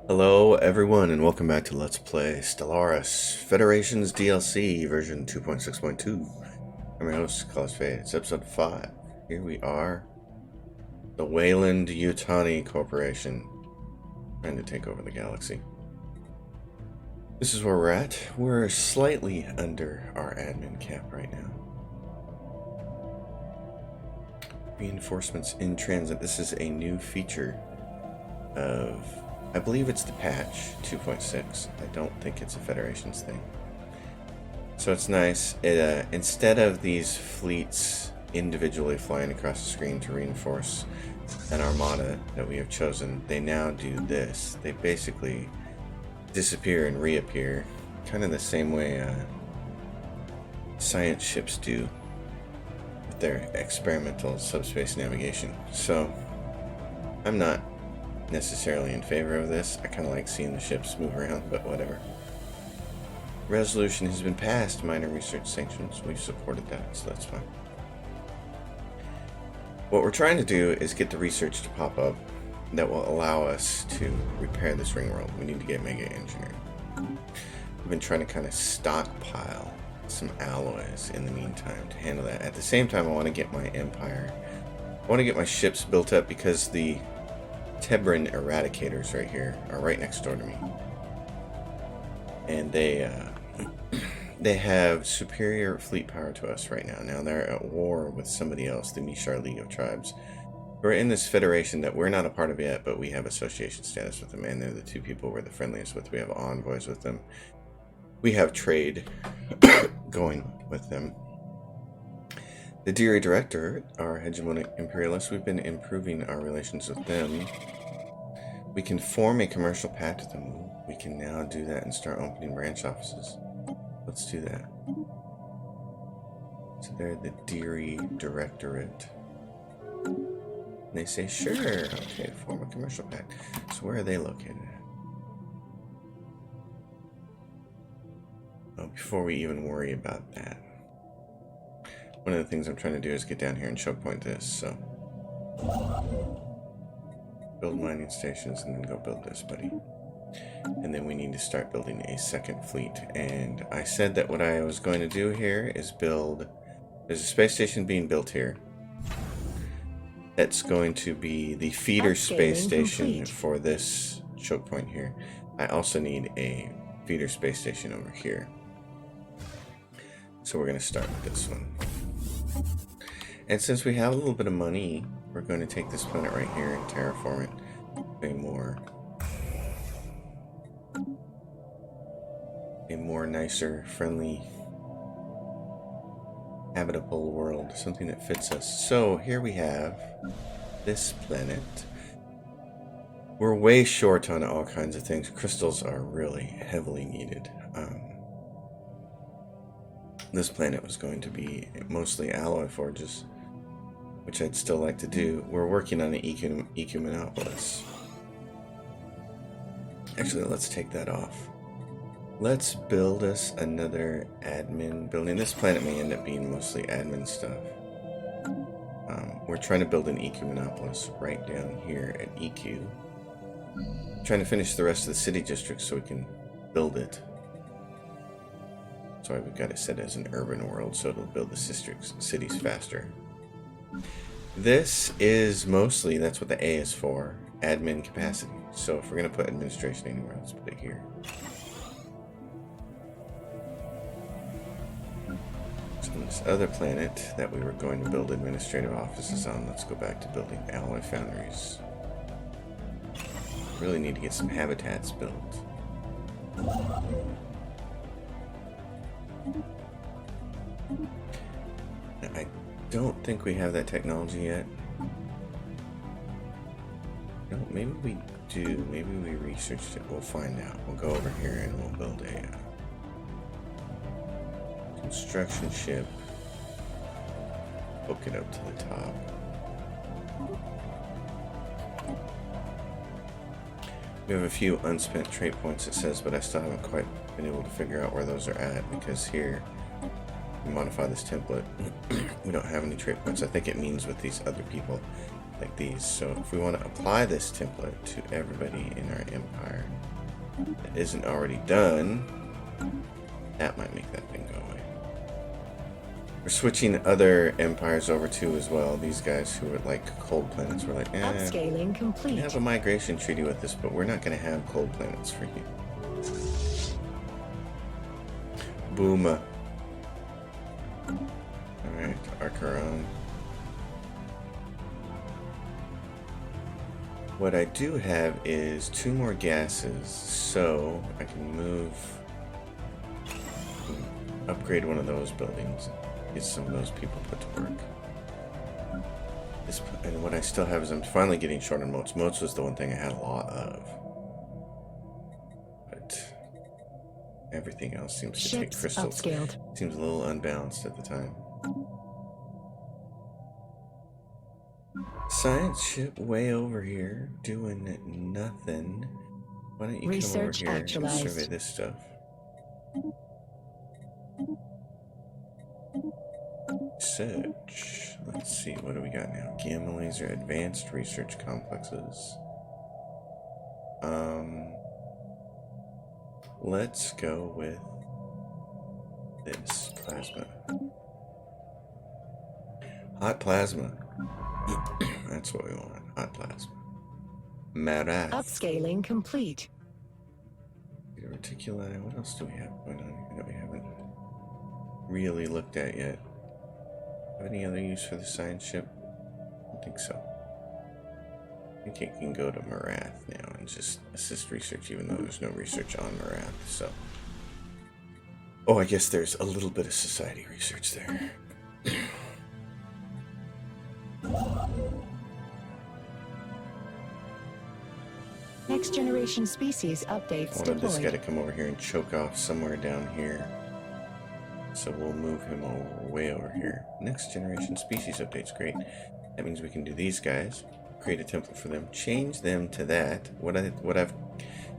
Hello everyone and welcome back to Let's Play Stellaris Federation's DLC version 2.6.2. I'm your host, Carlos Fade. It's episode 5. Here we are. The Wayland Yutani Corporation trying to take over the galaxy. This is where we're at. We're slightly under our admin cap right now. Reinforcements in transit. This is a new feature of, I believe it's the patch 2.6. I don't think it's a Federation's thing. So it's nice. It instead of these fleets individually flying across the screen to reinforce an armada that we have chosen, they now do this. They basically disappear and reappear, kind of the same way science ships do with their experimental subspace navigation. So I'm not necessarily in favor of this. I kind of like seeing the ships move around, but whatever. Resolution has been passed. Minor research sanctions. We've supported that, so that's fine. What we're trying to do is get the research to pop up that will allow us to repair this ring world. We need to get Mega Engineering. I've been trying to kind of stockpile some alloys in the meantime to handle that. At the same time, I want to get my empire. I want to get my ships built up because the Tebran Eradicators right here are right next door to me, and they have superior fleet power to us right now. Now they're at war with somebody else, the Mishar League of Tribes. We're in this federation that we're not a part of yet, but we have association status with them, and they're the two people we're the friendliest with. We have envoys with them. We have trade going with them. The Deary Director, our hegemonic imperialists, we've been improving our relations with them. We can form a commercial pact with them. We can now do that and start opening branch offices. Let's do that. So they're the Deary Directorate. And they say, sure, okay, form a commercial pact. So where are they located at? Oh, before we even worry about that, one of the things I'm trying to do is get down here and choke point this, so build mining stations and then go build this, buddy. And then we need to start building a second fleet. And I said that what I was going to do here is build, there's a space station being built here. That's going to be the feeder space station for this choke point here. I also need a feeder space station over here. So we're going to start with this one. And since we have a little bit of money, we're going to take this planet right here and terraform it a more nicer, friendly, habitable world, something that fits us. So here we have this planet. We're way short on all kinds of things. Crystals are really heavily needed. This planet was going to be mostly alloy forges, which I'd still like to do. We're working on an ecumenopolis. Actually, let's take that off. Let's build us another admin building. This planet may end up being mostly admin stuff. We're trying to build an ecumenopolis right down here at EQ. Trying to finish the rest of the city districts so we can build it. Sorry, we've got it set as an urban world, so it'll build the cities faster. This is mostly, that's what the A is for, admin capacity. So if we're going to put administration anywhere, let's put it here. So on this other planet that we were going to build administrative offices on, let's go back to building alloy foundries. Really need to get some habitats built. I don't think we have that technology yet. No, maybe we do. Maybe we researched it. We'll find out. We'll go over here and we'll build a construction ship. Hook it up to the top. We have a few unspent trait points, it says, but I still haven't quite been able to figure out where those are at, because here we modify this template. We don't have any trait points. I think it means with these other people like these. So if we want to apply this template to everybody in our empire that isn't already done, that might make that thing go away. We're switching other empires over too as well. These guys who are like cold planets were like, upscaling complete. We have a migration treaty with us, but we're not going to have cold planets for you. Boom. Alright, Archeron. What I do have is 2 more gases, so I can move, upgrade one of those buildings, get some of those people put to work. And what I still have is I'm finally getting short on moats. Moats was the one thing I had a lot of. But everything else seems to take crystals. Upscaled. Seems a little unbalanced at the time. Science ship way over here doing nothing. Why don't you Research come over here actualized. and survey this stuff? Search. Let's see, what do we got now? Gamma laser, advanced research complexes. Let's go with this plasma. Hot plasma. That's what we want. Hot plasma. Marath. Upscaling complete. Reticuli. What else do we have going on here that we haven't really looked at yet? Have any other use for the science ship? I don't think so. I think it can go to Marath now and just assist research, even though there's no research on Marath. So, oh, I guess there's a little bit of society research there. Next generation species updates I wanted this guy deployed. to come over here and choke off somewhere down here. So we'll move him over, way over here. Next generation species updates, great. That means we can do these guys, create a template for them, change them to that. What I've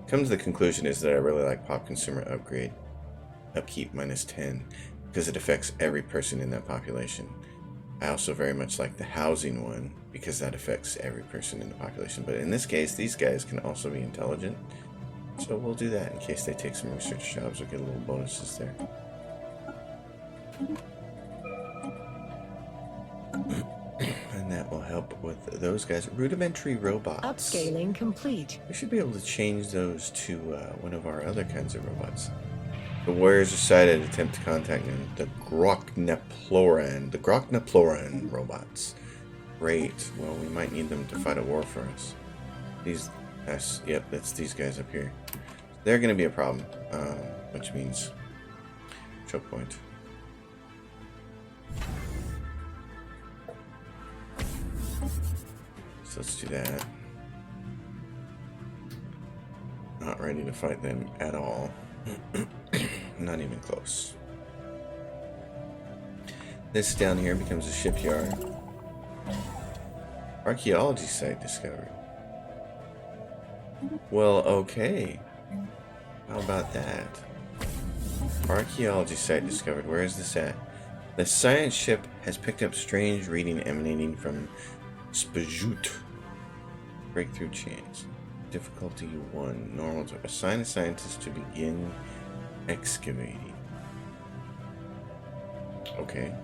come to the conclusion is that I really like pop consumer upgrade, upkeep -10, because it affects every person in that population. I also very much like the housing one, because that affects every person in the population. But in this case, these guys can also be intelligent. So we'll do that in case they take some research jobs. We'll get little bonuses there. And that will help with those guys. Rudimentary robots. Upscaling complete. We should be able to change those to one of our other kinds of robots. The warriors decided to attempt to contact them. The Groknaploran robots. Great. Well, we might need them to fight a war for us. Yep, that's these guys up here. They're going to be a problem, which means choke point. So let's do that. Not ready to fight them at all. Not even close. This down here becomes a shipyard. Archaeology site discovered. Well, okay. How about that? Archaeology site discovered. Where is this at? The science ship has picked up strange reading emanating from Spajut. Breakthrough chance. Difficulty 1. Normal. Assign a scientist to begin excavating. Okay.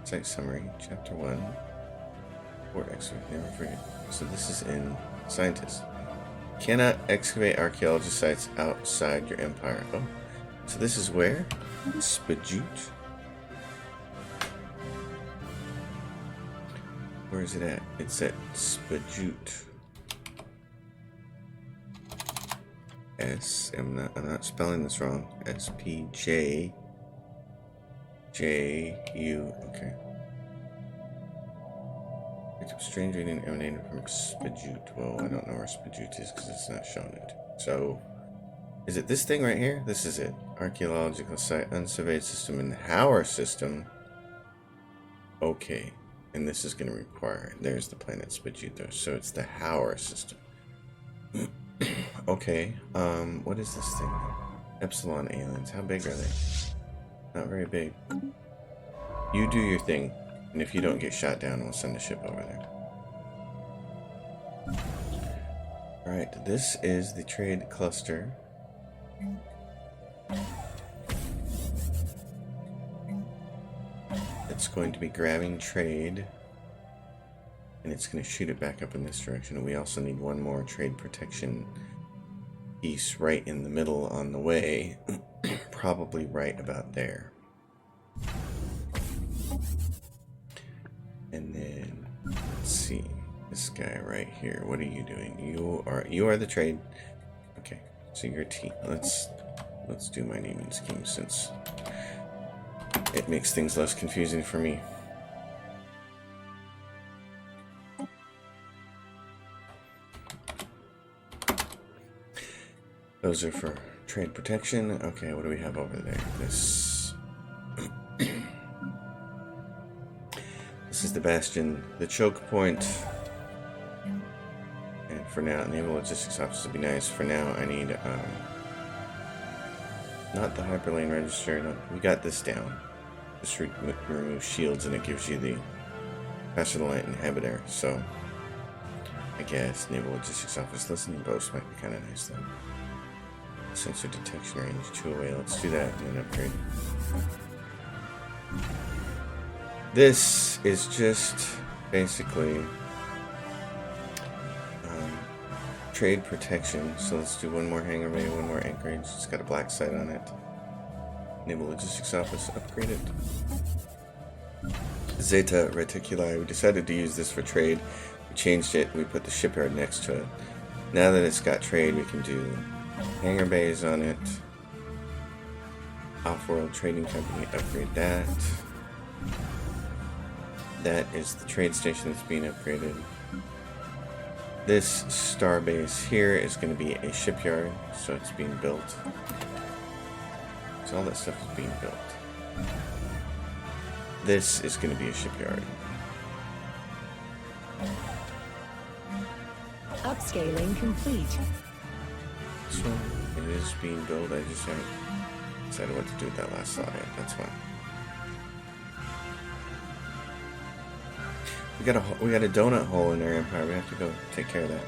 Site summary. Chapter 1. Or excavate. Never forget. So this is in scientist. Cannot excavate archaeology sites outside your empire. Oh. So this is where? Spajut. Where is it at? It's at Spajut. I'm not spelling this wrong. SPJJU. Okay. Picked up strange reading emanating from Spajut. Well, I don't know where Spajut is because it's not shown it. So, is it this thing right here? This is it. Archaeological site, unsurveyed system in the Hauer system. Okay. And this is going to require, there's the planet Spajut though, so it's the Hauer system. Okay, what is this thing? Epsilon aliens, how big are they? Not very big. You do your thing, and if you don't get shot down, we'll send a ship over there. Alright, this is the trade cluster. It's going to be grabbing trade, and it's going to shoot it back up in this direction. And we also need one more trade protection piece right in the middle on the way, probably right about there. And then let's see, this guy right here. What are you doing? You are the trade. Okay, so you're T. Let's do my naming scheme since it makes things less confusing for me. Those are for trade protection. Okay, what do we have over there? This this is the bastion, the choke point. And for now, naval logistics office would be nice. For now, I need not the hyperlane register. No, we got this down. Just remove shields, and it gives you the faster than light inhibitor. So I guess naval logistics office listening post might be kind of nice though. Sensor detection range 2 away. Let's do that and then upgrade. This is just basically trade protection. So let's do one more hangar bay, one more anchorage. It's got a black site on it. Naval logistics office, upgrade it. Zeta Reticuli. We decided to use this for trade. We changed it. We put the shipyard next to it. Now that it's got trade, we can do hangar bays on it. Off-world trading company, upgrade that. That is the trade station that's being upgraded. This star base here is going to be a shipyard, so it's being built. So all that stuff is being built. This is going to be a shipyard. Upscaling complete. This one, it is being built. I just haven't decided what to do with that last slot yet. That's fine. We got a donut hole in our empire. We have to go take care of that.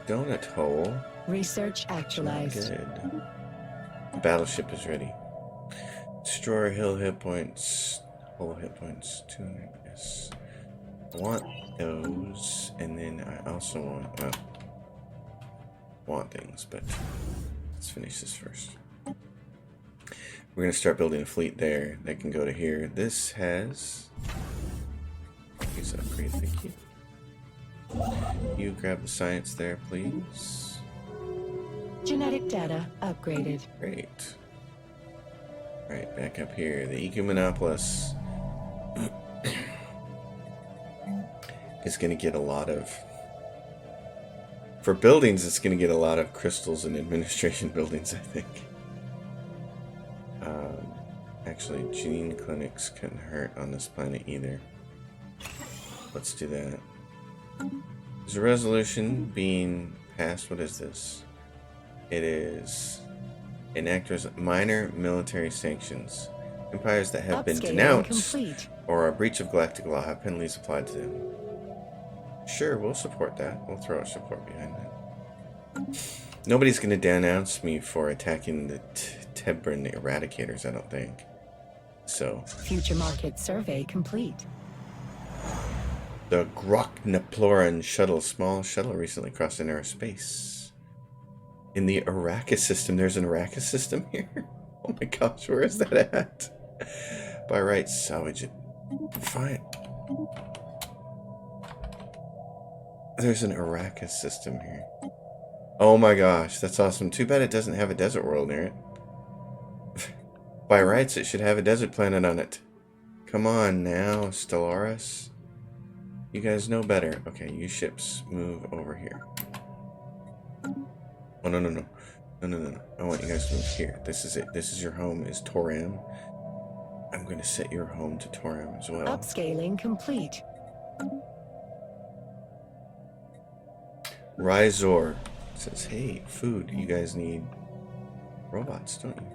Donut hole. Research actualized. Good. The battleship is ready. Destroyer hill hit points. Hull hit points. 200. Yes. I want those, and then I also want things, but let's finish this first. We're going to start building a fleet there that can go to here. This has... Use an upgrade, thank you. You grab the science there, please. Genetic data upgraded. Great. Alright, back up here. The Ecumenopolis is going to get a lot of... For buildings, it's going to get a lot of crystals and administration buildings, I think. Actually, gene clinics couldn't hurt on this planet either. Let's do that. There's a resolution being passed. What is this? It is enactors minor military sanctions. Empires that have been denounced complete. or a breach of galactic law have penalties applied to them. Sure, we'll support that. We'll throw our support behind that. Nobody's going to denounce me for attacking the Tebran Eradicators, I don't think. So, Future market survey complete. the Groknaploran shuttle, small shuttle, recently crossed into our space. In the Arrakis system, there's an Arrakis system here? Oh my gosh, where is that at? By rights, salvage it. Fine. There's an Arrakis system here. Oh my gosh, that's awesome. Too bad it doesn't have a desert world near it. By rights, it should have a desert planet on it. Come on now, Stellaris. You guys know better. Okay, you ships, move over here. Oh, no. No. I want you guys to move here. This is it. This is your home, is Toram. I'm going to set your home to Toram as well. Upscaling complete. Rizor says, hey, food. You guys need robots, don't you?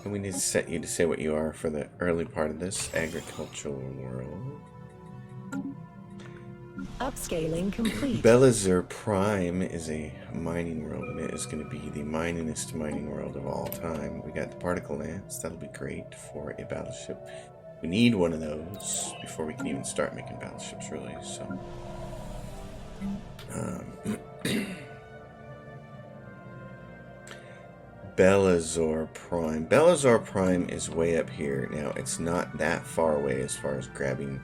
And we need to set you to say what you are for the early part of this agricultural world. Upscaling complete. Belazur Prime is a mining world, and it is going to be the miningest mining world of all time. We got the particle lance. That'll be great for a battleship. We need one of those before we can even start making battleships, really. So, Belazur Prime. Belazur Prime is way up here. Now, it's not that far away as far as grabbing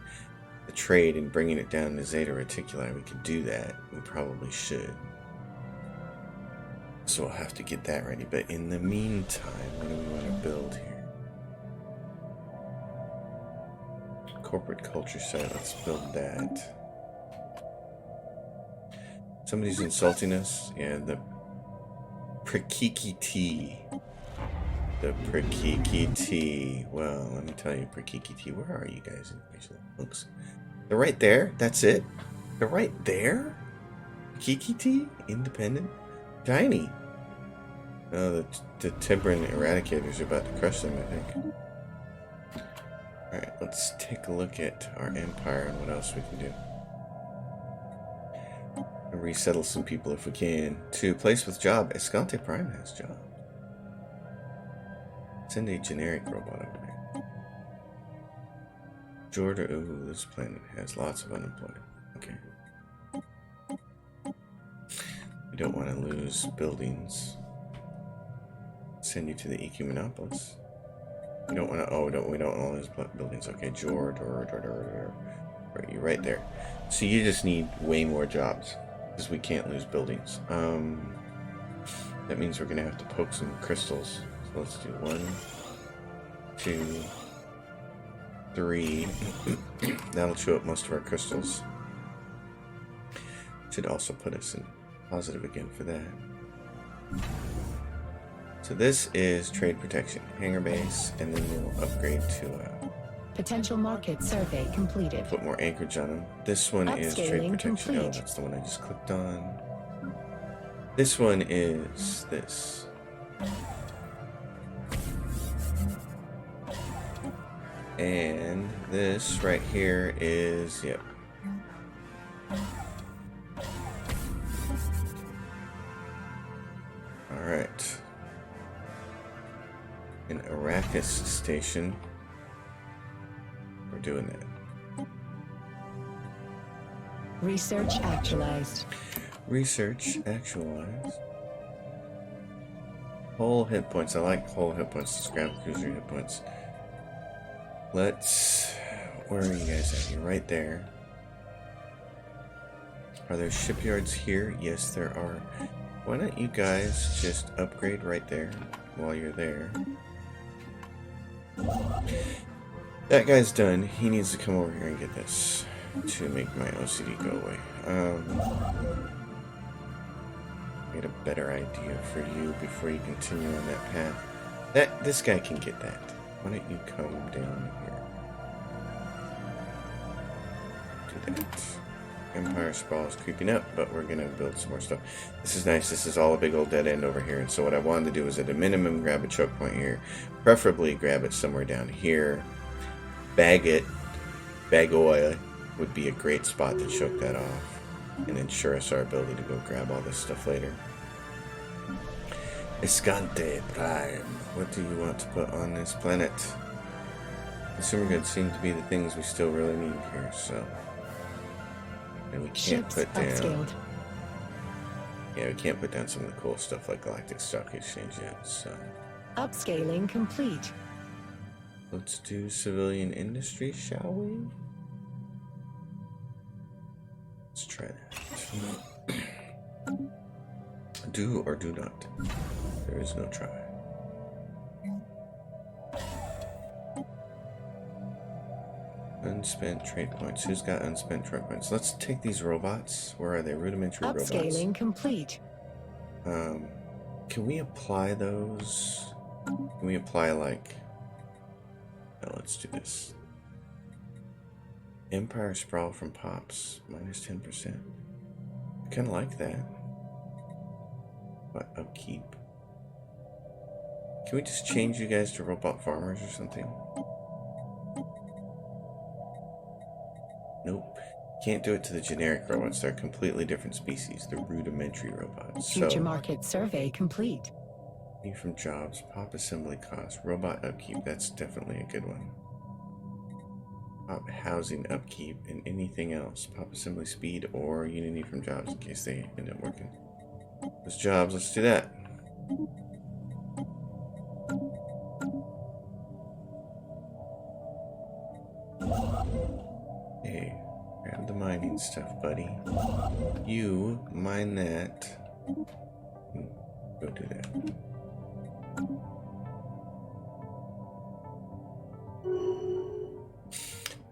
the trade and bringing it down to Zeta Reticuli. We could do that. We probably should. So we'll have to get that ready. But in the meantime, what do we want to build here? Corporate culture site. Let's build that. Somebody's insulting us. Yeah, the Prakiki. The Prakiki. Well, let me tell you, Prakiki. Where are you guys? Looks. They're right there. That's it. They're right there. Prakiki. Independent. Tiny. Oh, the Tiburon Eradicators are about to crush them, I think. Alright, let's take a look at our empire and what else we can do. Resettle some people if we can. To place with job. Escante Prime has job. Send a generic robot over there. Jordan. Ooh, this planet has lots of unemployed. Okay. We don't want to lose buildings. Send you to the Ecumenopolis. We don't want to. Oh, we don't want to lose buildings. Okay, Jordan. Right, you're right there. So you just need way more jobs because we can't lose buildings. That means we're gonna have to poke some crystals. So let's do 1, 2, 3. That'll chew up most of our crystals. Should also put us in positive again for that. So this is trade protection, hangar base, and then we'll upgrade to Potential market survey completed. put more anchorage on them. This one is trade Upscaling protection. Oh, complete. that's the one I just clicked on. This one is this. And this right here is, yep. Alright. An Arrakis station. We're doing that. Research actualized. Research actualized. Whole hit points. I like whole hit points. Let's grab cruiser hit points. Let's. Where are you guys at? You're right there. Are there shipyards here? Yes, there are. Why don't you guys just upgrade right there while you're there? That guy's done. He needs to come over here and get this to make my OCD go away. Get a better idea for you before you continue on that path. This guy can get that. Why don't you come down here? Do that. Empire sprawl is creeping up, but we're gonna build some more stuff. This is nice. This is all a big old dead end over here. And so what I wanted to do is at a minimum grab a choke point here, preferably grab it somewhere down here, bag it, bag oil would be a great spot to choke that off and ensure us our ability to go grab all this stuff later. Escante Prime. What do you want to put on this planet? Consumer goods seem to be the things we still really need here, so. And we can't Ships put down. upscaled. Yeah, we can't put down some of the cool stuff like Galactic Stock Exchange yet, so. Upscaling complete. Let's do civilian industry, shall we? Let's try that. Do or do not. There is no try. Unspent trade points. Who's got unspent trade points? Let's take these robots. Where are they? Rudimentary robots. Upscaling complete. Can we apply those? Can we apply like... No, let's do this. Empire Sprawl from Pops. Minus 10%. I kind of like that. What? Upkeep. Can we just change you guys to robot farmers or something? Nope. Can't do it to the generic robots. They're a completely different species. They're rudimentary robots. Future So, market survey complete. new from jobs, pop assembly cost, robot upkeep. That's definitely a good one. Pop housing upkeep and anything else. Pop assembly speed or unity from jobs in case they end up working. Those jobs, let's do that. Hey, grab the mining stuff, buddy. You mine that. Go do that.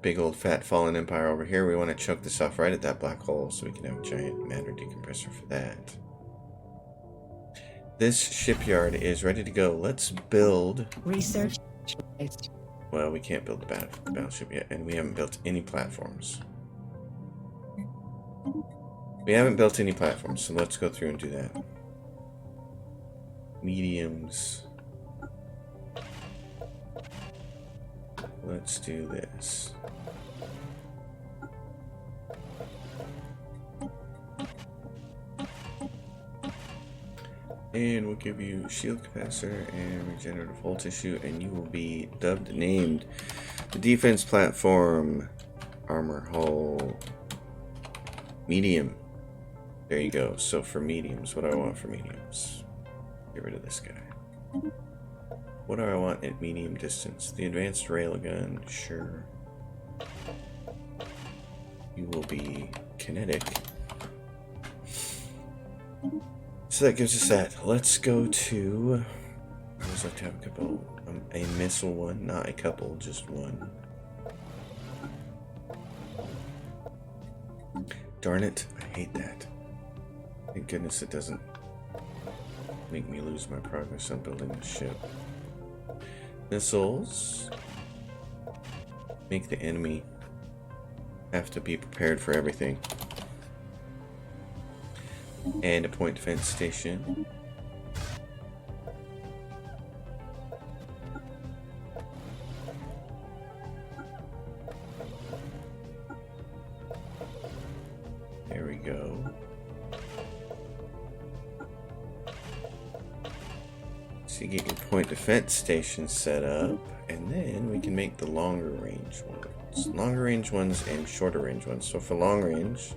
Big old fat fallen empire over here. We want to choke this off right at that black hole so we can have a giant matter decompressor for that. This shipyard is ready to go. Let's build. Research. Well, we can't build the battleship yet, and we haven't built any platforms. We haven't built any platforms, so let's go through and do that. Mediums. Let's do this. And we'll give you shield capacitor and regenerative hull tissue, and you will be named the defense platform armor hull medium. There you go. So for mediums, what do I want for mediums? Get rid of this guy. What do I want at medium distance? The advanced railgun, sure. You will be kinetic. So that gives us that. Let's go to. I always like to have a couple. A missile one, not a couple, just one. Darn it! I hate that. Thank goodness it doesn't make me lose my progress on building the ship. Missiles make the enemy have to be prepared for everything. And a point defense station. There we go. So you get your point defense station set up, and then we can make the longer range ones. Longer range ones and shorter range ones. So for long range,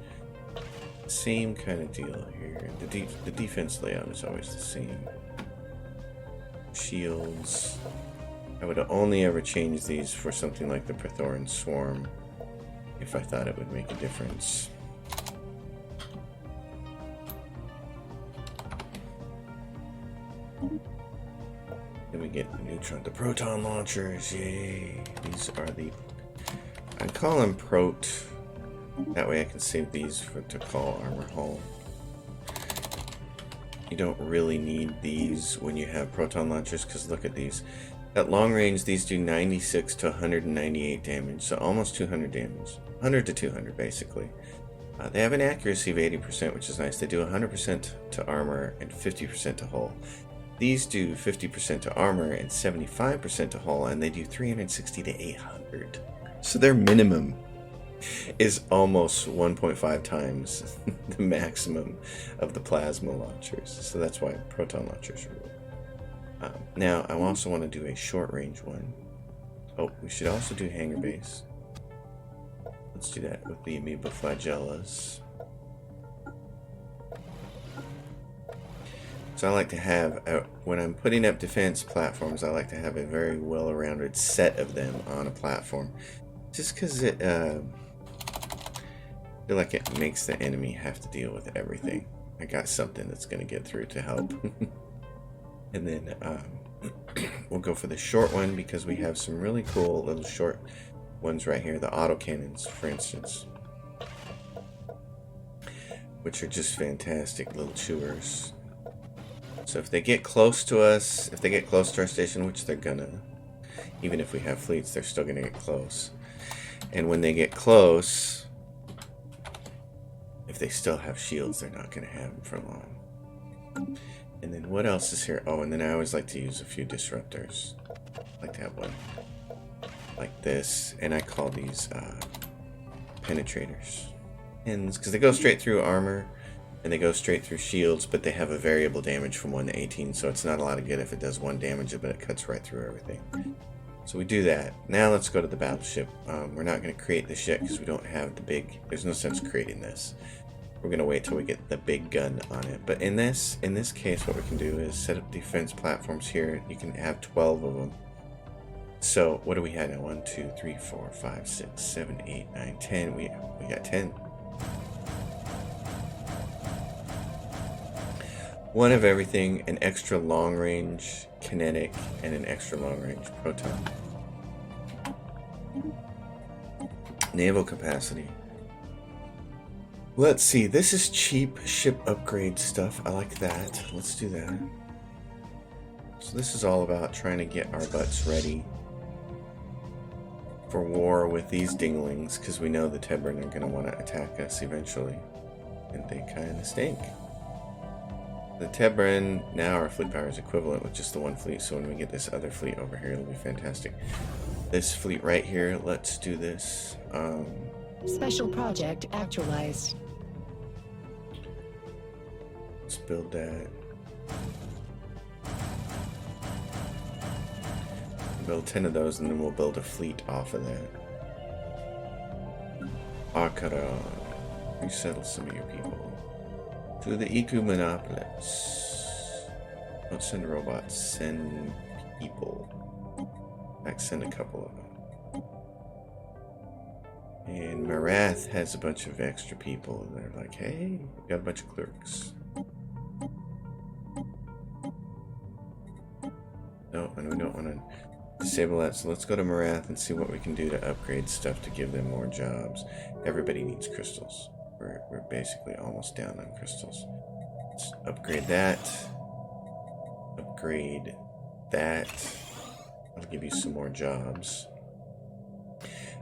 same kind of deal here. The defense layout is always the same. Shields. I would only ever change these for something like the Prothoran Swarm if I thought it would make a difference. Then we get the proton launchers. Yay! These are I call them Prot. That way I can save these to call armor hull. You don't really need these when you have proton launchers, because look at these. At long range, these do 96 to 198 damage, so almost 200 damage. 100 to 200, basically. They have an accuracy of 80%, which is nice. They do 100% to armor and 50% to hull. These do 50% to armor and 75% to hull, and they do 360 to 800. So their minimum is almost 1.5 times the maximum of the plasma launchers. So that's why proton launchers rule. Now, I also want to do a short range one. Oh, we should also do hangar base. Let's do that with the amoeba flagellas. So I like to have, when I'm putting up defense platforms, I like to have a very well-rounded set of them on a platform. Just because I feel like it makes the enemy have to deal with everything. I got something that's going to get through to help. And then we'll go for the short one because we have some really cool little short ones right here. The autocannons, for instance. Which are just fantastic little chewers. So if they get close to us, if they get close to our station, which they're gonna, even if we have fleets, they're still gonna get close. And when they get close, if they still have shields, they're not gonna have them for long. And then what else is here? Oh, and then I always like to use a few disruptors. I like to have one like this, and I call these penetrators. pins, because they go straight through armor and they go straight through shields, but they have a variable damage from 1 to 18, so it's not a lot of good if it does 1 damage, but it cuts right through everything. So we do that. Now let's go to the battleship. We're not going to create this yet because we don't have the big... There's no sense creating this. We're going to wait till we get the big gun on it. But in this case, what we can do is set up defense platforms here. You can have 12 of them. So what do we have now? 1, 2, 3, 4, 5, 6, 7, 8, 9, 10. We got 10. One of everything, an extra long range kinetic and an extra long range proton. Naval capacity. Let's see, this is cheap ship upgrade stuff. I like that. Let's do that. So this is all about trying to get our butts ready for war with these dinglings, because we know the Tebran are going to want to attack us eventually. And they kind of stink. The Tebran, now our fleet power is equivalent with just the one fleet, so when we get this other fleet over here, it'll be fantastic. This fleet right here, let's do this. Special project actualized. Let's build that. Build 10 of those, and then we'll build a fleet off of that. Akara, resettle some of your people. To the Ecumenopolis. Don't send robots, send people. In fact, send a couple of them. And Marath has a bunch of extra people, and they're like, hey, we got a bunch of clerks. No, and we don't want to disable that, so let's go to Marath and see what we can do to upgrade stuff to give them more jobs. Everybody needs crystals. We're basically almost down on crystals. Let's upgrade that. Upgrade that. I'll give you some more jobs.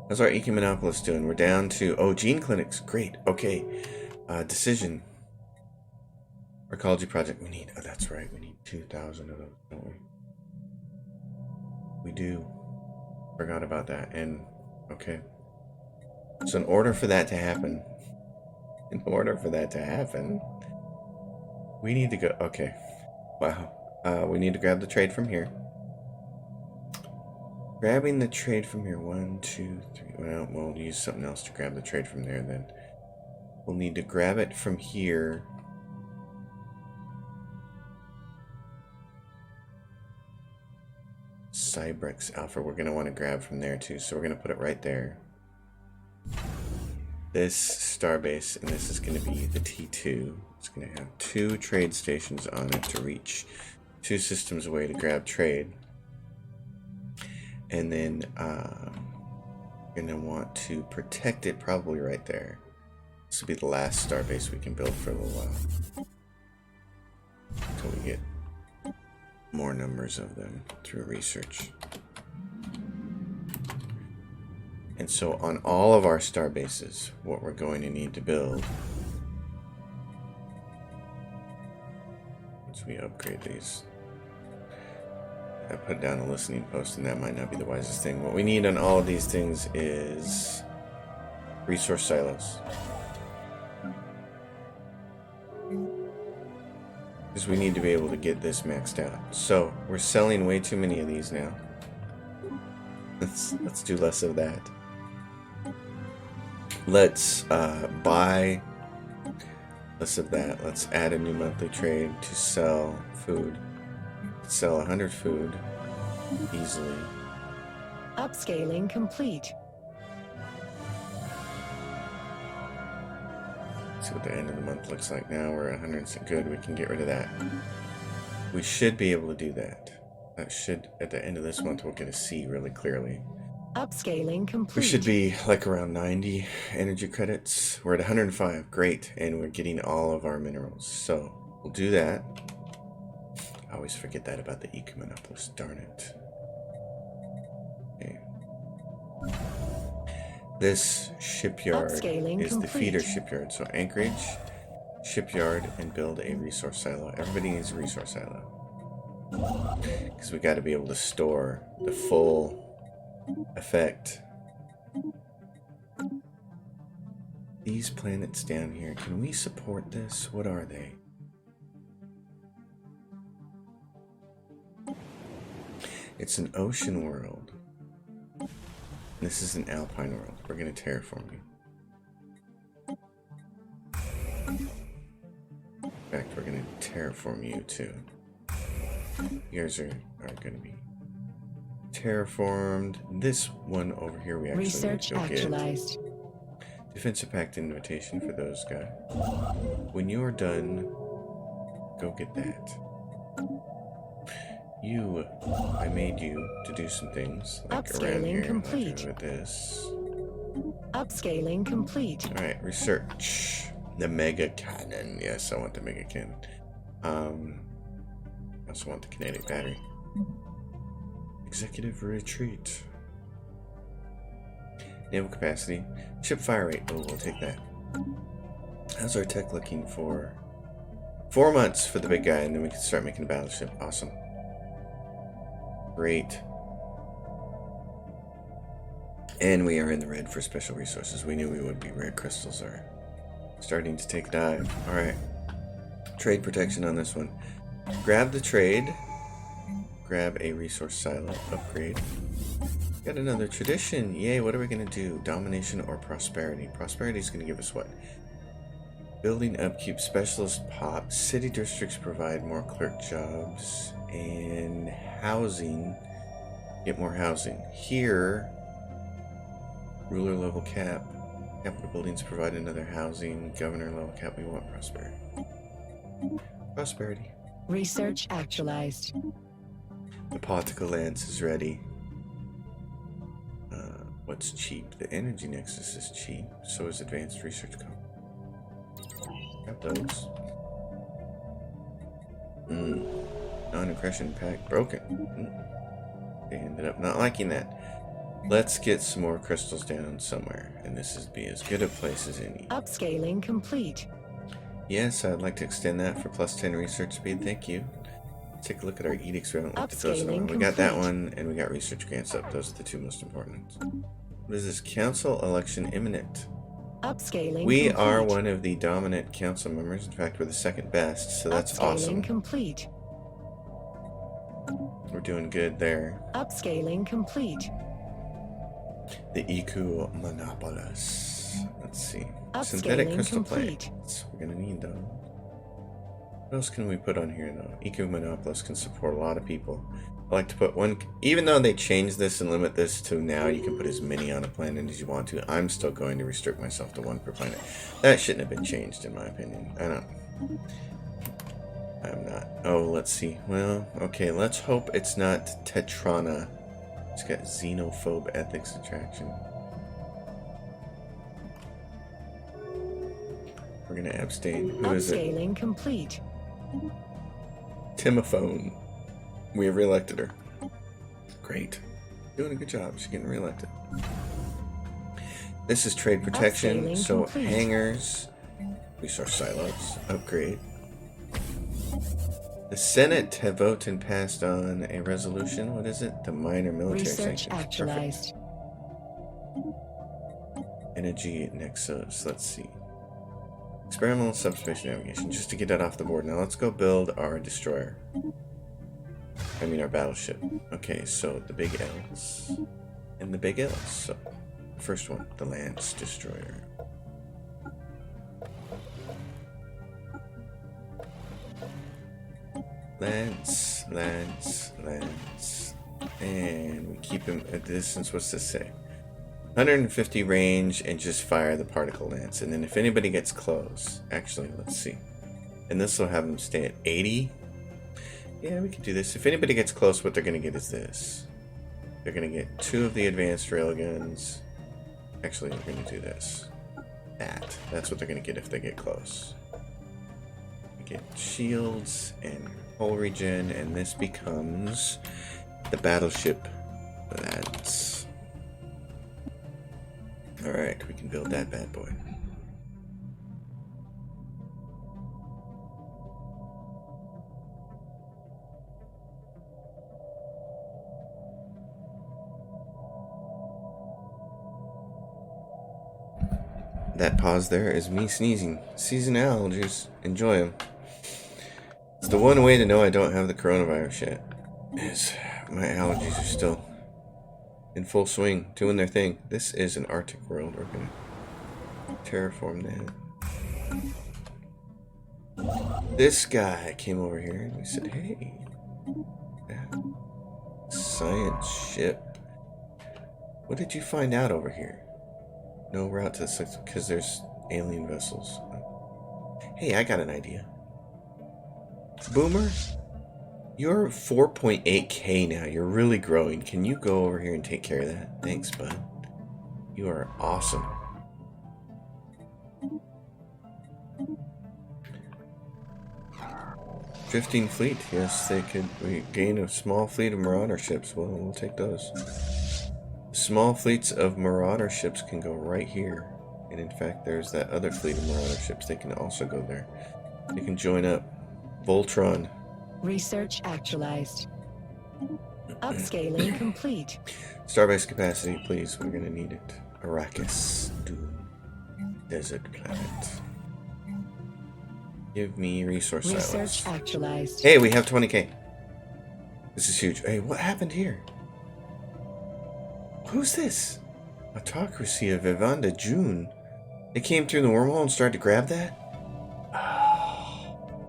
How's our Ecumenopolis doing? We're down to... Oh, gene clinics. Great. Okay. Decision. Arcology project. We need... Oh, that's right. We need 2,000 of those, don't we? We do. Forgot about that. And... Okay. So in order for that to happen... we need to go... Okay. Wow. We need to grab the trade from here. Grabbing the trade from here. 1, 2, 3. Well, we'll use something else to grab the trade from there then. We'll need to grab it from here. Cybrex Alpha, we're going to want to grab from there too. So we're going to put it right there. This starbase, and this is going to be the T2. It's going to have 2 trade stations on it to reach 2 systems away to grab trade. And then we're going to want to protect it probably right there. This will be the last starbase we can build for a little while. Until we get more numbers of them through research. And so on all of our starbases, what we're going to need to build, once we upgrade these, I put down a listening post, and that might not be the wisest thing. What we need on all of these things is resource silos. Because we need to be able to get this maxed out. So we're selling way too many of these now. Let's do less of that. Let's buy less of that. Let's add a new monthly trade to sell food. Let's sell 100 food easily. Upscaling complete. See what the end of the month looks like now. We're at 100. Good, we can get rid of that. We should be able to do that. That should, at the end of this month, we'll get a C really clearly. Upscaling complete. We should be like around 90 energy credits. We're at 105. Great. And we're getting all of our minerals. So we'll do that. I always forget that about the Ecumenopolis. Darn it. Okay. This shipyard Upscaling is complete. the feeder shipyard. So Anchorage, shipyard, and build a resource silo. Everybody needs a resource silo. Because we got to be able to store the full effect These planets down here, can we support this? What are they? It's an ocean world. This is an alpine world. We're going to terraform you. In fact, we're going to terraform you too. You guys are going to be terraformed. This one over here we actually Research actualized. Get defensive pact invitation for those guys. When you're done, go get that. You, I made you to do some things like around here. Upscaling complete. With this. Upscaling complete. All right, research the mega cannon. Yes, I want the mega cannon. I also want the kinetic battery. Executive retreat. Naval capacity. Ship fire rate. Oh, we'll take that. How's our tech looking for 4 months for the big guy, and then we can start making a battleship. Awesome. Great. And we are in the red for special resources. We knew we would be. Rare crystals are starting to take a dive. Alright. Trade protection on this one. Grab the trade. Grab a resource silo. Upgrade. Got another tradition. Yay, what are we going to do? Domination or prosperity? Prosperity is going to give us what? Building upkeep, specialist pop. City districts provide more clerk jobs. And housing. Get more housing. Here, ruler level cap. Capital buildings provide another housing. Governor level cap. We want prosperity. Prosperity. Research actualized. The political lance is ready. What's cheap? The energy nexus is cheap. So is advanced research company. Got those. Non-aggression pack broken. They ended up not liking that. Let's get some more crystals down somewhere, and this is be as good a place as any. Upscaling complete. Yes, I'd like to extend that for plus 10 research speed. Thank you. Take a look at our edicts. We haven't looked at those in a while. We got that one, and we got research grants up. Those are the two most important. What is this? Council election imminent. Upscaling We complete. are one of the dominant council members. In fact, we're the second best, so that's Upscaling awesome. Complete. We're doing good there. Upscaling complete. The Eco Monopolis. Let's see. Upscaling Synthetic crystal complete. plates. We're gonna need those. What else can we put on here though? Eco Monopolis can support a lot of people. I like to put one, even though they changed this and limit this to now you can put as many on a planet as you want to, I'm still going to restrict myself to one per planet. That shouldn't have been changed in my opinion. I'm not. Oh, let's see. Well, okay, let's hope it's not Tetrana. It's got xenophobe ethics attraction. We're gonna abstain. Who is it? Upscaling complete. Timophone. We have reelected her. Great. Doing a good job. She's getting reelected. This is trade protection. Upscaling So complete. hangars, resource silos, upgrade. The Senate have voted and passed on a resolution. What is it? The minor military Research sanctions. actualized. Perfect. Energy nexus. Let's see. Experimental subspace navigation. Just to get that off the board. Now let's go build our destroyer. I mean our battleship. Okay, so the big L's and the big L's. So first one, the Lance Destroyer. Lance, Lance, Lance. And we keep him at distance. What's this say? 150 range and just fire the particle lance. And then if anybody gets close, actually, let's see. And this will have them stay at 80. Yeah, we can do this. If anybody gets close, what they're going to get is this. They're going to get 2 of the advanced railguns. Actually, they're going to do this. That's what they're going to get if they get close. They get shields and hull regen, and this becomes the battleship Lance. Alright, we can build that bad boy. That pause there is me sneezing. Seasonal allergies. Enjoy them. It's the one way to know I don't have the coronavirus yet. Is my allergies are still in full swing, doing their thing. This is an Arctic world. We're gonna terraform that. This guy came over here and we said, hey, science ship. What did you find out over here? No route to the sixth because there's alien vessels. Hey, I got an idea. Boomer, you're 4.8k now. You're really growing. Can you go over here and take care of that? Thanks, bud. You are awesome. Drifting fleet. Yes, they could. We gain a small fleet of marauder ships. Well, we'll take those. Small fleets of marauder ships can go right here. And in fact, there's that other fleet of marauder ships. They can also go there. They can join up. Voltron. Research actualized. Upscaling complete. Starbase capacity, please. We're gonna need it. Arrakis. Doom. Desert planet. Give me resource silos. Research actualized. Hey, we have 20k. This is huge. Hey, what happened here? Who's this? Autocracy of Vivanda June. They came through the wormhole and started to grab that? Oh,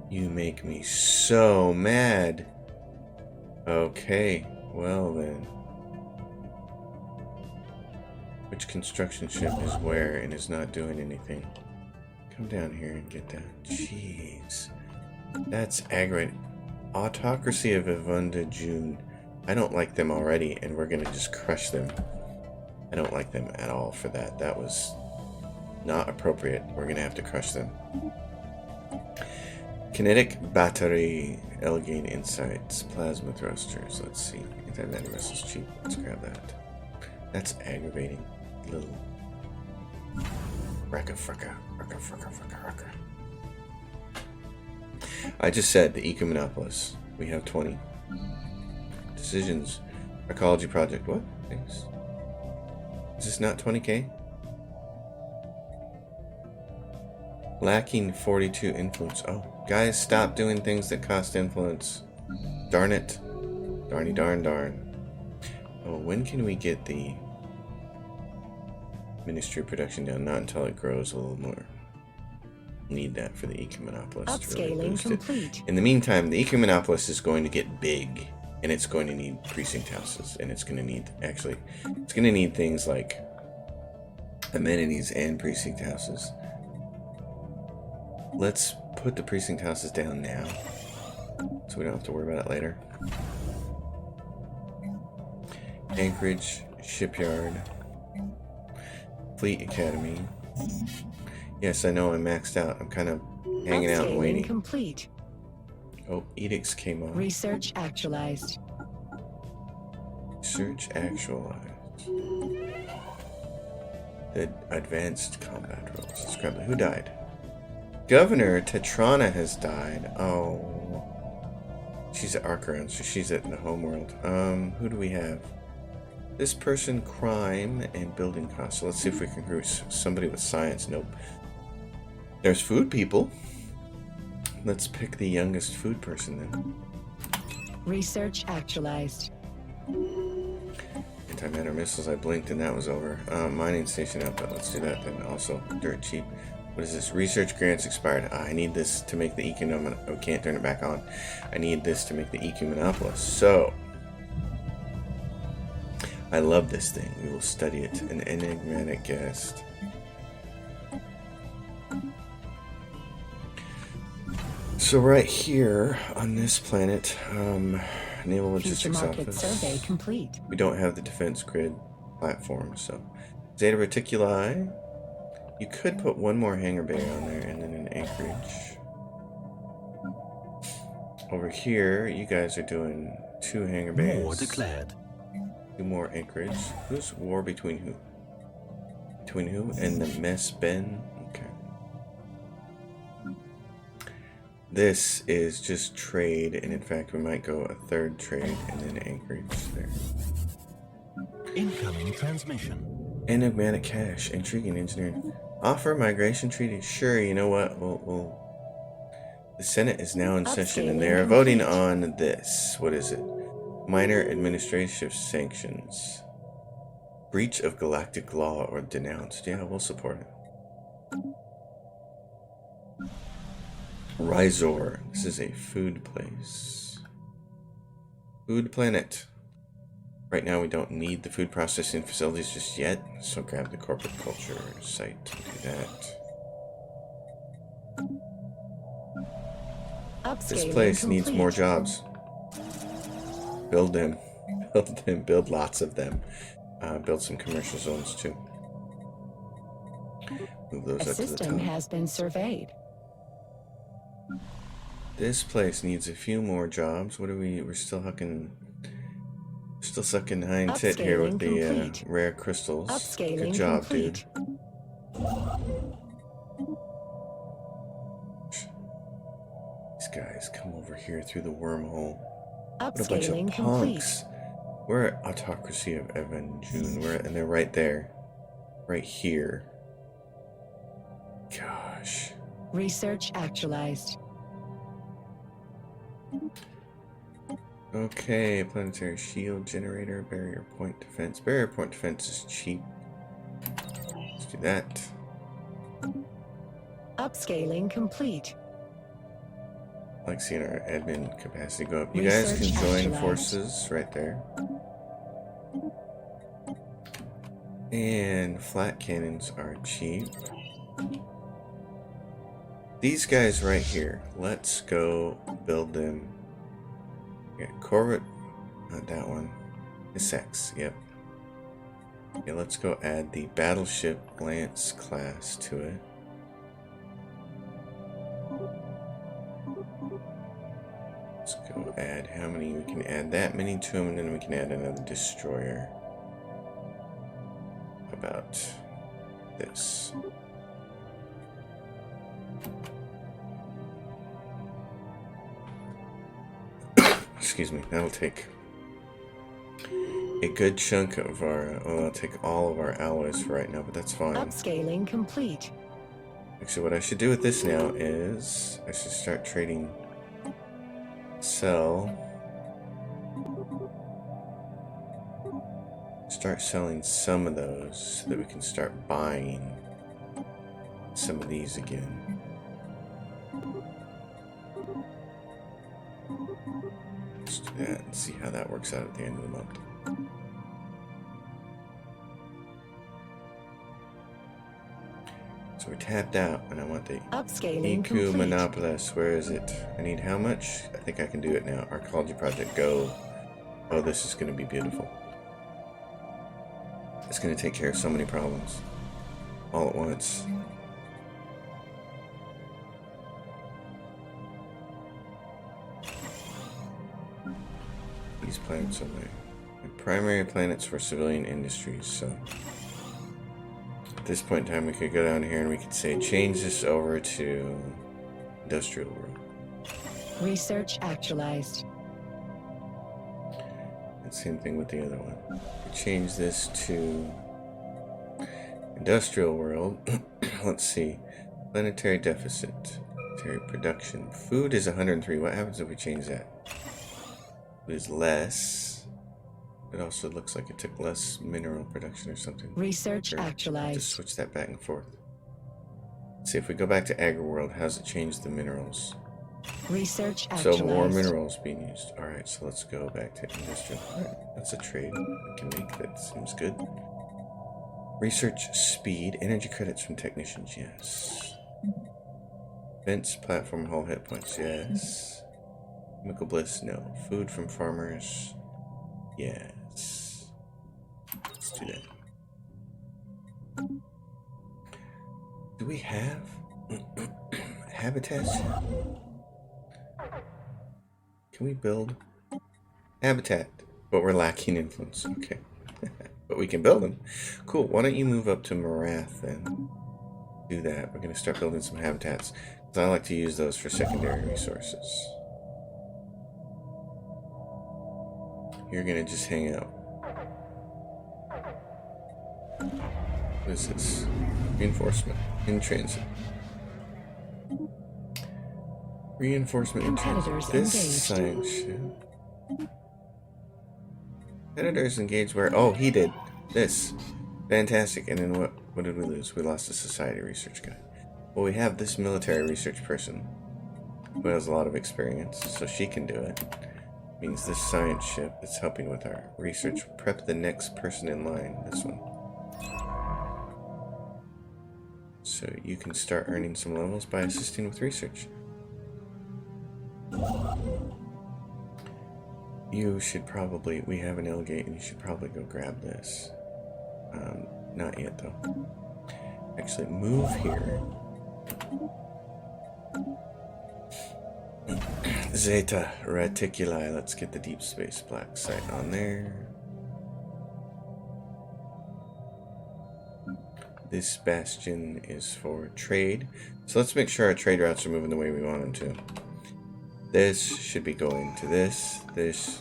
you make me so mad. Okay, well then. Which construction ship is where and is not doing anything? Come down here and get that. Jeez. That's aggravating. Autocracy of Vivanda June. I don't like them already, and we're gonna just crush them. I don't like them at all for that. That was not appropriate. We're gonna have to crush them. Kinetic battery, Elgain insights, plasma thrusters. Let's see. Anti-matter missiles cheap. Let's grab that. That's aggravating. Little racka fracka. I just said the Ecumenopolis. We have 20. Decisions. Ecology project. What? Thanks. Is this not 20k? Lacking 42 influence. Oh, guys, stop doing things that cost influence. Darn it. Darny darn darn. Oh, when can we get the Ministry of Production down? Not until it grows a little more. Need that for the Ecumenopolis. Upscaling really complete. In the meantime, the Ecumenopolis is going to get big, and it's going to need precinct houses, and it's going to need, actually, it's going to need things like amenities and precinct houses. Let's put the precinct houses down now, so we don't have to worry about it later. Anchorage, shipyard, Fleet Academy. Yes, I know I'm maxed out. I'm kind of hanging out and waiting. Complete. Oh, edicts came on. Research actualized. Research actualized. The advanced combat rules. Let's grab it. Who died? Governor Tetrana has died. Oh. She's at Archeron, so she's at the homeworld. Who do we have? This person, crime and building costs. So let's see if we can group somebody with science. Nope. There's food people. Let's pick the youngest food person then. Research actualized. Antimatter missiles, I blinked and that was over. Mining station output, let's do that then. Also, dirt cheap. What is this? Research grants expired. I need this to make the Ecumenopolis. Oh, can't turn it back on. I need this to make the Ecumenopolis. So, I love this thing. We will study it. An enigmatic guest. So right here on this planet, Naval Logistics Office. Survey complete. We don't have the defense grid platform, so Zeta Reticuli. You could put one more hangar bay on there, and then an anchorage. Over here, you guys are doing 2 hangar bays. War declared. 2 more anchorage. Who's war between who? Between who? And the Mess Ben. Okay. This is just trade, and in fact, we might go a 3rd trade and then anchorage there. Incoming transmission. Enigmatic cache, intriguing engineering. Offer migration treaty? Sure, you know what? We'll the Senate is now in session and they're voting on this. What is it? Minor administrative sanctions. Breach of galactic law or denounced. Yeah, we'll support it. Rizor. This is a food place. Food planet. Right now we don't need the food processing facilities just yet, so grab the corporate culture site to do that. This place needs more jobs. Build them. Build them. Build lots of them. Build some commercial zones too. Move those up to the top. A system has been surveyed. This place needs a few more jobs. What are we? We're still sucking hind tit here with the rare crystals. Good job, dude. These guys come over here through the wormhole. What a bunch of punks. We're at Autocracy of Evanjun. And they're right there. Right here. Gosh. Research actualized. Okay, planetary shield generator, barrier point defense. Barrier point defense is cheap. Let's do that. Upscaling complete. I like seeing our admin capacity go up. You guys can join forces right there. And flat cannons are cheap. These guys right here, let's go build them. Yeah, Corvette, not that one. Essex, yep. Okay, let's go add the Battleship Lance class to it. Let's go add how many? We can add that many to them, and then we can add another destroyer. How about this? Excuse me, that'll take a good chunk of our, well, I'll take all of our alloys for right now, but that's fine. Upscaling complete. Actually, what I should do with this now is I should start trading, start selling some of those so that we can start buying some of these again. Let's do that and see how that works out at the end of the month. So we're tapped out, and I want the Iku Monopolis. Where is it? I need how much? I think I can do it now. Archaeology project, go. Oh, this is going to be beautiful. It's going to take care of so many problems all at once. These planets are my primary planets for civilian industries, so at this point in time we could go down here and we could say change this over to industrial world. Research actualized. And same thing with the other one. Change this to industrial world. Let's see. Planetary deficit. Planetary production. Food is 103. What happens if we change that? Is less. It also looks like it took less mineral production or something. Research actualized. Just switch that back and forth. Let's see if we go back to Agri World, how's it change the minerals? Research actualized. So more minerals being used. Alright, so let's go back to industrial. Alright, that's a trade we can make. That seems good. Research speed. Energy credits from technicians, yes. Fence, platform, hull hit points, yes. Chemical bliss, no. Food from farmers, yes. Let's do that. Do we have habitats? Can we build habitat? But we're lacking influence. Okay. But we can build them. Cool. Why don't you move up to Marath then? Do that. We're going to start building some habitats. Because I like to use those for secondary resources. You're gonna just hang out. What is this? Reinforcement in transit. Reinforcement in transit. This science ship. Competitors engaged where? Oh, he did. This. Fantastic. And then what did we lose? We lost a society research guy. Well, we have this military research person who has a lot of experience, so she can do it. Means this science ship that's helping with our research. Prep the next person in line. This one. So you can start earning some levels by assisting with research. You should probably, we have an L gate and you should probably go grab this. Not yet though. Actually move here. Zeta Reticuli, let's get the deep space black site on there. This bastion is for trade. So let's make sure our trade routes are moving the way we want them to. This should be going to this. Let's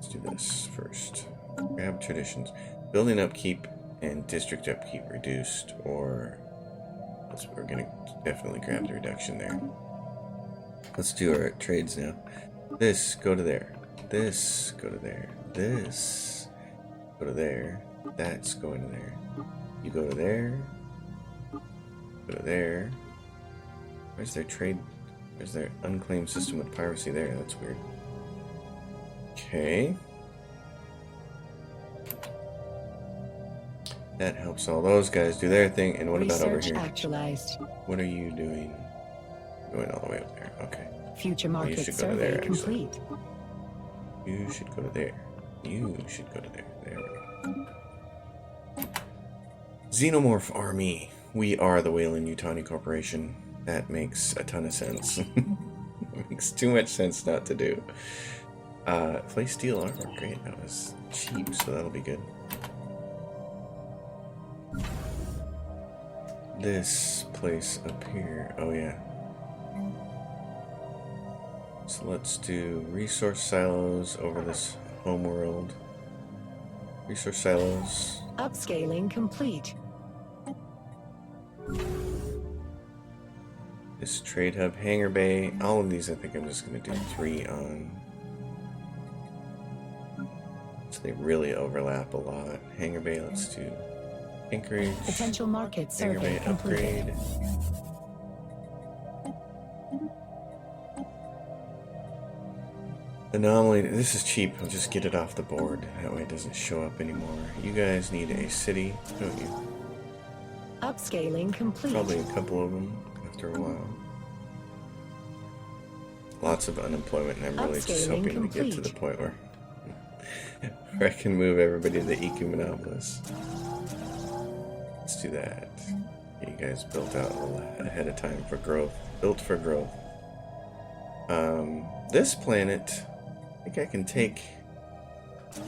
do this first. Grab traditions. Building upkeep and district upkeep reduced, or we're going to definitely grab the reduction there. Let's do our trades now. This, go to there. This, go to there. This, go to there. That's going to there. You go to there. Go to there. Where's their trade? Where's their unclaimed system with piracy there? That's weird. Okay. That helps all those guys do their thing. And what about over here? Actualized. What are you doing? Going all the way up there. Okay. Future market survey complete. You should go to there. You should go to there. There we go. Xenomorph Army. We are the Wayland Yutani Corporation. That makes a ton of sense. It makes too much sense not to do. Play steel armor. Great. That was cheap, so that'll be good. This place up here. Oh, yeah. So let's do resource silos over this homeworld. Resource silos. Upscaling complete. This trade hub, hangar bay. All of these I think I'm just going to do 3 on. So they really overlap a lot. Hangar bay, let's do anchorage. Potential market survey upgrade. Anomaly, this is cheap. I'll just get it off the board. That way it doesn't show up anymore. You guys need a city, don't you? Upscaling complete. Probably a couple of them after a while. Lots of unemployment, and I'm really just hoping to get to the point where I can move everybody to the Ecumenopolis. Let's do that. You guys built out ahead of time for growth. Built for growth. This planet, I think I can take. I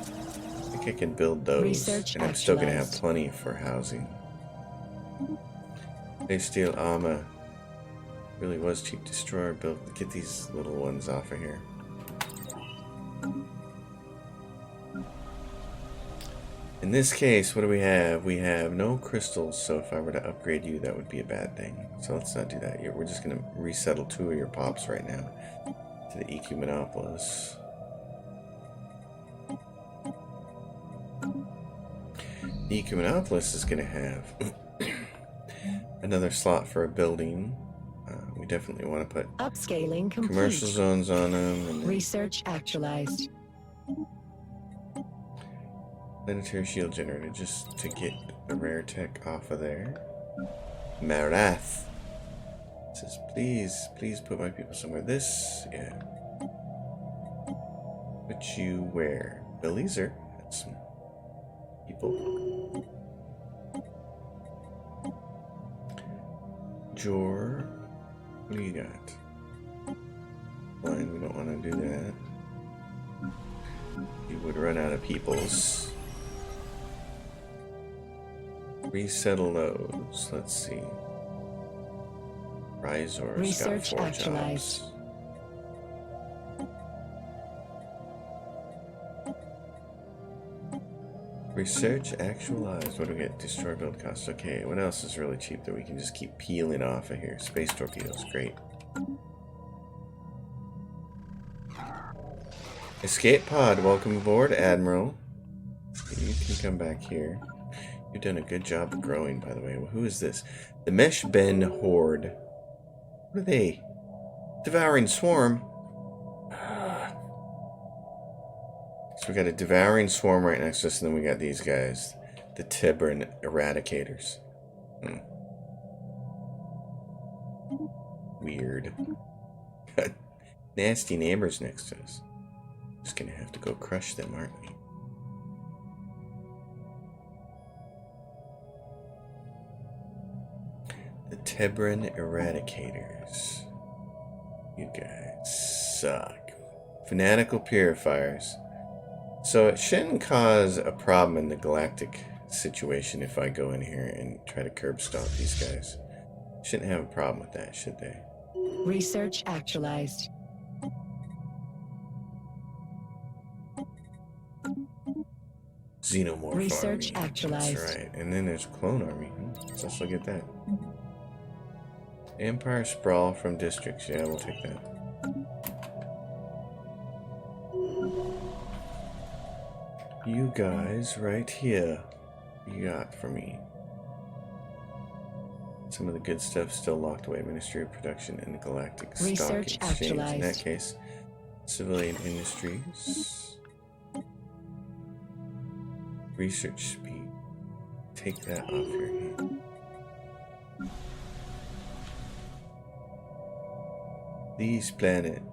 think I can build those, Research and I'm still going to have plenty for housing. They steal armor. Really was cheap. Destroyer build. Get these little ones off of here. In this case, what do we have? We have no crystals, so if I were to upgrade you, that would be a bad thing. So let's not do that. We're just going to resettle 2 of your pops right now to the Ecumenopolis. The Ecumenopolis is going to have another slot for a building. We definitely want to put upscaling complete. Commercial zones on them. And research actualized. Planetary shield generator, just to get the rare tech off of there. Marath says, please put my people somewhere. This, yeah. Put you where? Belizer. That's some people. Jor. What do you got? Fine, we don't want to do that. You would run out of peoples. Resettle those. Let's see. Rizor's got 4 actualized. jobs. Research actualized. What do we get? Destroy build costs. Okay, what else is really cheap that we can just keep peeling off of here? Space torpedoes, great. Escape pod, welcome aboard, Admiral. You can come back here. You've done a good job of growing, by the way. Well, who is this? The Mesh Ben Horde. What are they? Devouring Swarm. So we got a Devouring Swarm right next to us, and then we got these guys. The Tibran Eradicators. Weird. Nasty neighbors next to us. Just gonna have to go crush them, aren't we? The Tibran Eradicators. You guys suck. Fanatical Purifiers. So it shouldn't cause a problem in the galactic situation if I go in here and try to curb stomp these guys. Shouldn't have a problem with that, should they? Research actualized. Xenomorph Research army. actualized. That's right. And then there's Clone Army. Let's also get that. Empire Sprawl from Districts. Yeah, we'll take that. You guys right here. You got for me. Some of the good stuff still locked away. Ministry of Production and the Galactic Stock Research Exchange. actualized. In that case, Civilian Industries. Research speed. Take that off your hand. These planet.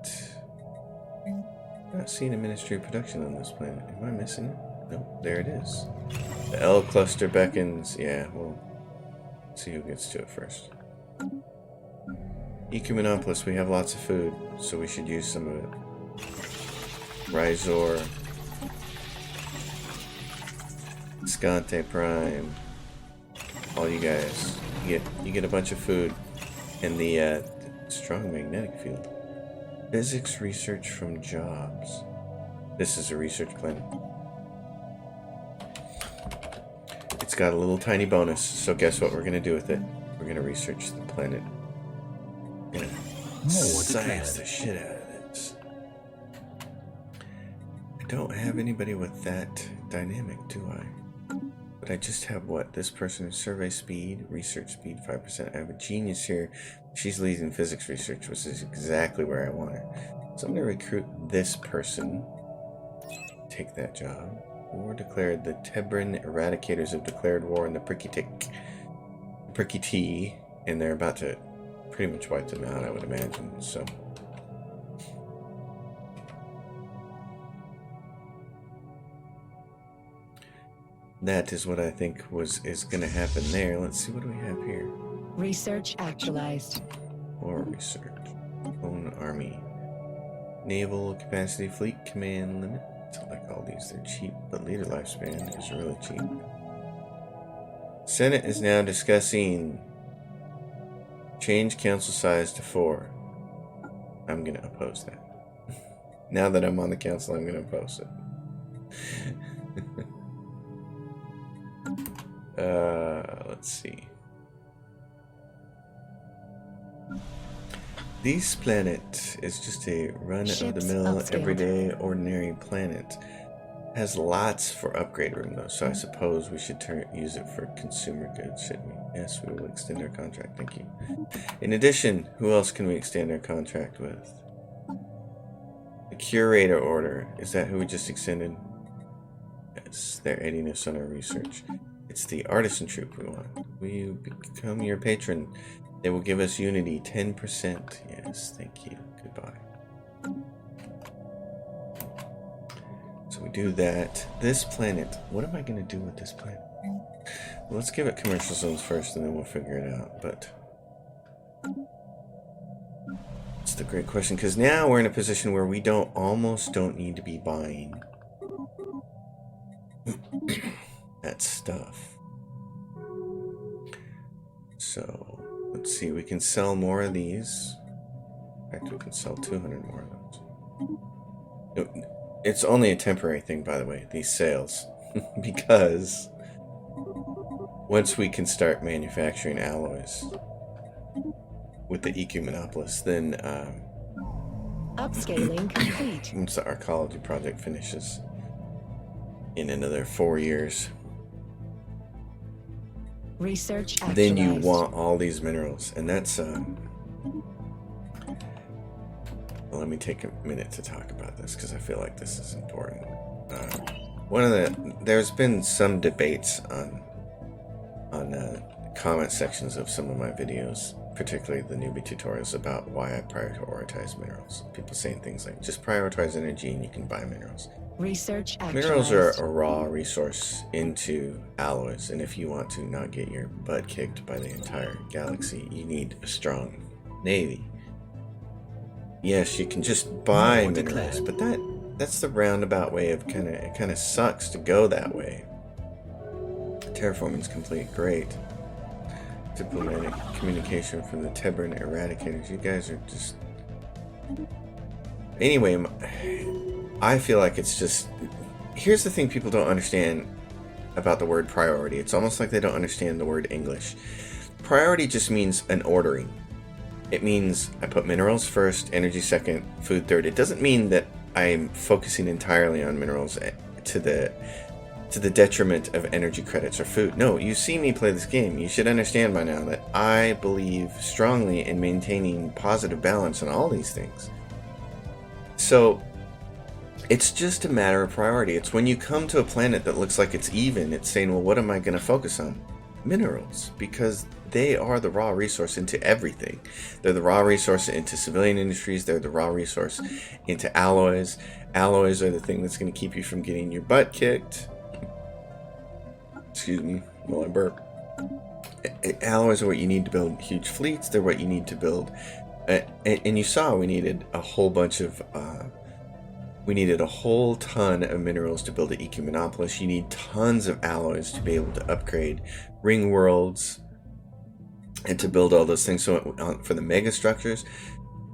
Not seeing a Ministry of Production on this planet. Am I missing it? Nope, there it is. The L cluster beckons. Yeah, we'll see who gets to it first. Ecumenopolis, we have lots of food, so we should use some of it. Rhizor. Scante Prime. All you guys. You get a bunch of food. And the strong magnetic field. Physics research from jobs. This is a research planet. It's got a little tiny bonus, so guess what we're going to do with it? We're going to research the planet. We're going to science the shit out of this. I don't have anybody with that dynamic, do I? But I just have what? This person is survey speed, research speed 5%. I have a genius here. She's leading physics research, which is exactly where I want her. So I'm going to recruit this person. Take that job. War declared. The Tebran Eradicators have declared war on the Pricky T, and they're about to pretty much wipe them out, I would imagine. So that is what I think is going to happen there. Let's see, what do we have here? Research actualized. More research. Own army. Naval capacity, fleet command limit. Select all these, they're cheap, but leader lifespan is really cheap. Senate is now discussing change council size to 4. I'm going to oppose that. Now that I'm on the council, I'm going to oppose it. Let's see. This planet is just a run-of-the-mill, everyday, ordinary planet. Has lots for upgrade room, though, so I suppose we should use it for consumer goods, shouldn't we? Yes, we will extend our contract, thank you. In addition, who else can we extend our contract with? The Curator Order. Is that who we just extended? Yes, they're aiding us on our research. It's the Artisan Troop we want. Will you become your patron? They will give us unity, 10%. Yes, thank you. Goodbye. So we do that. This planet, what am I going to do with this planet? Well, let's give it commercial zones first, and then we'll figure it out. But it's the great question, because now we're in a position where we almost don't need to be buying that stuff. So let's see, we can sell more of these. In fact, we can sell 200 more of those. It's only a temporary thing, by the way, these sales. because once we can start manufacturing alloys with the EQ monopolist, then Upscaling complete. once the archaeology project finishes in another 4 years, Research actualized. then you want all these minerals, and that's well, let me take a minute to talk about this because I feel like this is important. There's been some debates on comment sections of some of my videos, particularly the Newbie tutorials, about why I prioritize minerals. People saying things like, just prioritize energy and you can buy minerals. Research actualized. Minerals are a raw resource into alloys, and if you want to not get your butt kicked by the entire galaxy, you need a strong navy. Yes, you can just buy minerals, but that's the roundabout way of it kind of sucks to go that way. Terraforming's complete, great. Diplomatic communication from the Tebran Eradicators. You guys are just... Anyway, I feel like it's just... Here's the thing people don't understand about the word priority. It's almost like they don't understand the word English. Priority just means an ordering. It means I put minerals first, energy second, food third. It doesn't mean that I'm focusing entirely on minerals to the detriment of energy credits or food. No, you see me play this game. You should understand by now that I believe strongly in maintaining positive balance on all these things. So it's just a matter of priority. It's when you come to a planet that looks like it's even, it's saying, well, what am I going to focus on? Minerals, because they are the raw resource into everything. They're the raw resource into civilian industries. They're the raw resource into alloys. Alloys are the thing that's going to keep you from getting your butt kicked. Excuse me while I burp. Alloys are what you need to build huge fleets. They're what you need to build. And you saw we needed a whole bunch of... we needed a whole ton of minerals to build an EQ monopolist. You need tons of alloys to be able to upgrade ring worlds and to build all those things for the mega structures.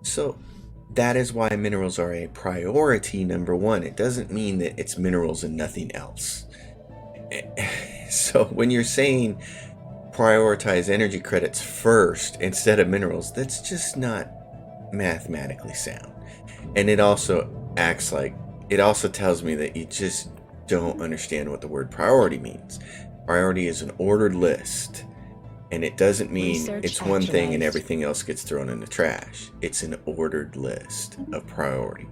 So that is why minerals are a priority number one. It doesn't mean that it's minerals and nothing else. So when you're saying prioritize energy credits first instead of minerals, that's just not mathematically sound. And it also tells me that you just don't understand what the word priority means. Priority is an ordered list, and it doesn't mean it's one thing and everything else gets thrown in the trash. It's an ordered list of priority.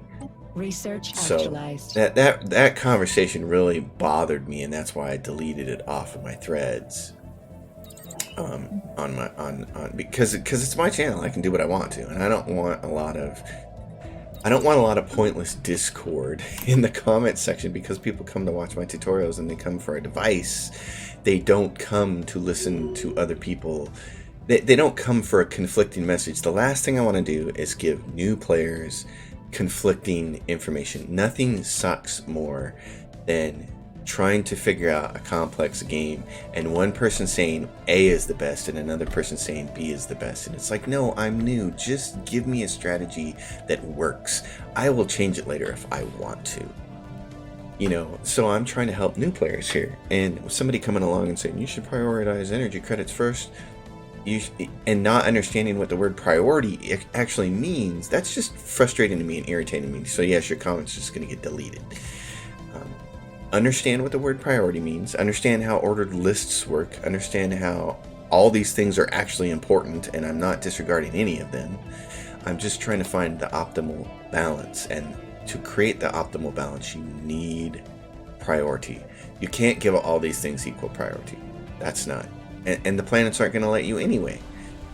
Research So actualized. that conversation really bothered me, and that's why I deleted it off of my threads. Because it's my channel, I can do what I want to, and I don't want a lot of pointless discord in the comment section, because people come to watch my tutorials and they come for advice. They don't come to listen to other people. They don't come for a conflicting message. The last thing I want to do is give new players conflicting information. Nothing sucks more than trying to figure out a complex game and one person saying A is the best and another person saying B is the best, and it's like, no, I'm new, just give me a strategy that works. I will change it later if I want to, so I'm trying to help new players here, and somebody coming along and saying you should prioritize energy credits first, and not understanding what the word priority actually means, that's just frustrating to me and irritating me. So yes, your comment's just going to get deleted. Understand what the word priority means, understand how ordered lists work, understand how all these things are actually important, and I'm not disregarding any of them. I'm just trying to find the optimal balance, and to create the optimal balance, you need priority. You can't give all these things equal priority. That's not. And the planets aren't going to let you anyway.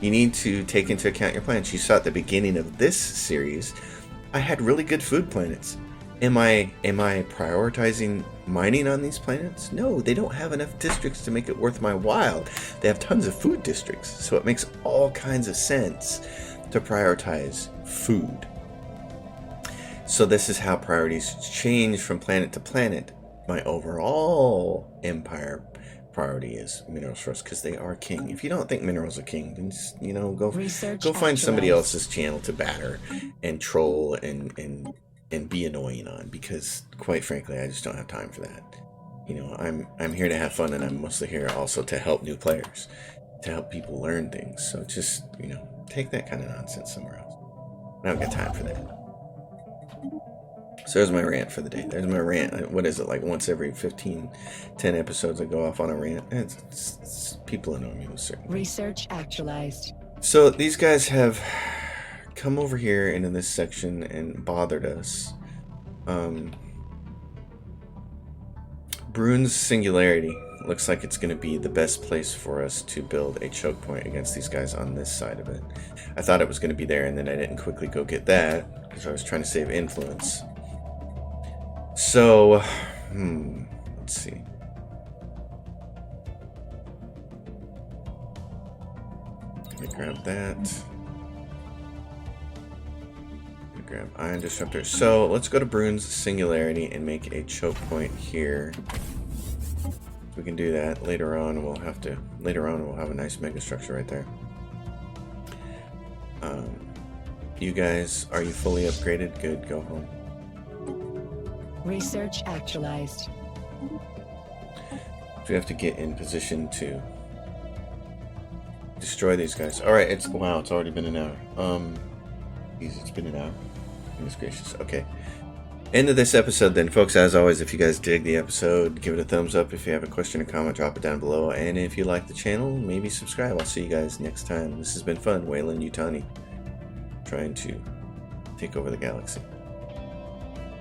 You need to take into account your planets. You saw at the beginning of this series, I had really good food planets. Am I prioritizing mining on these planets? No, they don't have enough districts to make it worth my while. They have tons of food districts, so it makes all kinds of sense to prioritize food. So this is how priorities change from planet to planet. My overall empire priority is minerals first, because they are king. If you don't think minerals are king, then just, go find somebody else's channel to batter and troll and be annoying on, because quite frankly I just don't have time for that. you know, I'm here to have fun, and I'm mostly here also to help new players, to help people learn things. So just, you know, take that kind of nonsense somewhere else. I don't got time for that. So there's my rant for the day. There's my rant. What is it, like once every 10 episodes I go off on a rant? It's people annoy me with certain things. Research actualized. So these guys have come over here into this section and bothered us. Brune's Singularity looks like it's going to be the best place for us to build a choke point against these guys on this side of it. I thought it was going to be there, and then I didn't quickly go get that because I was trying to save influence. So, let's see. Gonna grab that. Gonna grab Ion Disruptor. So let's go to Brune's Singularity and make a choke point here. We can do that later on. We'll have to. Later on, we'll have a nice mega structure right there. You guys, are you fully upgraded? Good. Go home. Research actualized. We have to get in position to destroy these guys. All right, it's already been an hour. Geez, it's been an hour. Goodness gracious. Okay. End of this episode then, folks. As always, if you guys dig the episode, give it a thumbs up. If you have a question or comment, drop it down below. And if you like the channel, maybe subscribe. I'll see you guys next time. This has been fun. Wayland Yutani, trying to take over the galaxy.